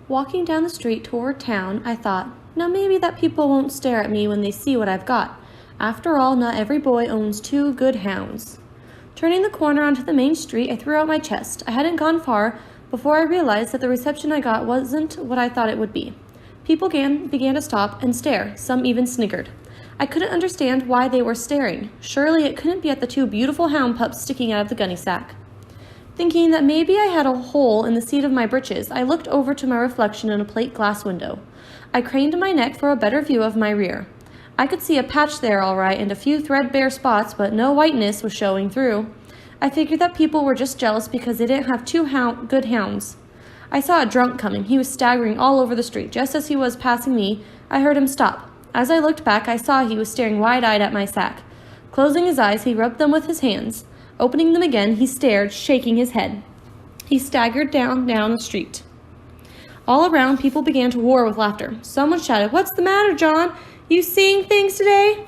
Walking down the street toward town, I thought, now maybe that people won't stare at me when they see what I've got. After all, not every boy owns 2 good hounds. Turning the corner onto the main street, I threw out my chest. I hadn't gone far before I realized that the reception I got wasn't what I thought it would be. People began to stop and stare. Some even sniggered. I couldn't understand why they were staring. Surely it couldn't be at the 2 beautiful hound pups sticking out of the gunny sack. Thinking that maybe I had a hole in the seat of my britches, I looked over to my reflection in a plate glass window. I craned my neck for a better view of my rear. I could see a patch there all right and a few threadbare spots, but no whiteness was showing through. I figured that people were just jealous because they didn't have 2 good hounds. I saw a drunk coming. He was staggering all over the street. Just as he was passing me, I heard him stop. As I looked back, I saw he was staring wide-eyed at my sack. Closing his eyes, he rubbed them with his hands. Opening them again, he stared, shaking his head. He staggered down the street. All around, people began to roar with laughter. Someone shouted, "What's the matter, John? You seeing things today?"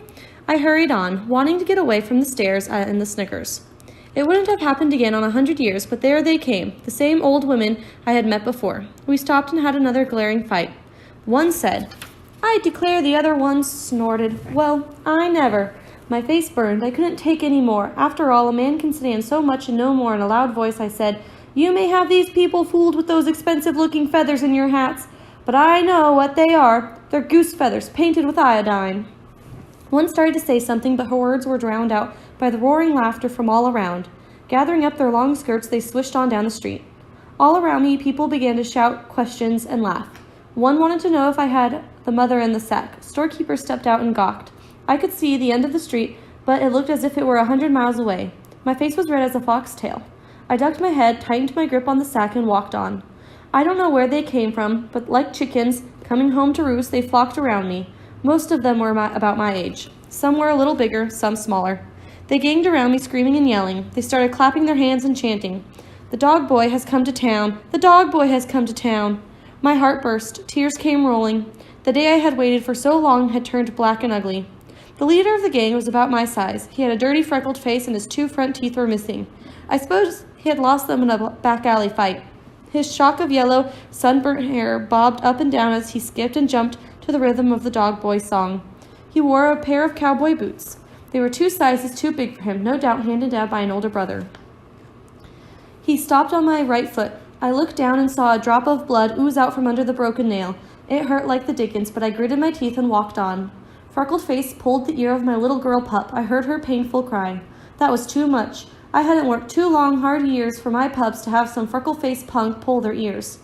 I hurried on, wanting to get away from the stares and the snickers. It wouldn't have happened again on 100 years, but there they came, the same old women I had met before. We stopped and had another glaring fight. One said, "I declare," the other one snorted, "Well, I never." My face burned. I couldn't take any more. After all, a man can stand so much and no more. In a loud voice, I said, "You may have these people fooled with those expensive-looking feathers in your hats, but I know what they are. They're goose feathers, painted with iodine." One started to say something, but her words were drowned out by the roaring laughter from all around. Gathering up their long skirts, they swished on down the street. All around me, people began to shout questions and laugh. One wanted to know if I had the mother in the sack. Storekeeper stepped out and gawked. I could see the end of the street, but it looked as if it were 100 miles away. My face was red as a foxtail. I ducked my head, tightened my grip on the sack, and walked on. I don't know where they came from, but like chickens coming home to roost, they flocked around me. Most of them were about my age. Some were a little bigger, some smaller. They ganged around me, screaming and yelling. They started clapping their hands and chanting, "The dog boy has come to town! The dog boy has come to town!" My heart burst. Tears came rolling. The day I had waited for so long had turned black and ugly. The leader of the gang was about my size. He had a dirty, freckled face, and his 2 front teeth were missing. I suppose he had lost them in a back alley fight. His shock of yellow, sunburnt hair bobbed up and down as he skipped and jumped to the rhythm of the dog boy song. He wore a pair of cowboy boots. They were 2 sizes too big for him, no doubt handed down by an older brother. He stopped on my right foot. I looked down and saw a drop of blood ooze out from under the broken nail. It hurt like the dickens, but I gritted my teeth and walked on. Freckled Face pulled the ear of my little girl pup. I heard her painful cry. That was too much. I hadn't worked 2 long, hard years for my pups to have some freckle-faced punk pull their ears.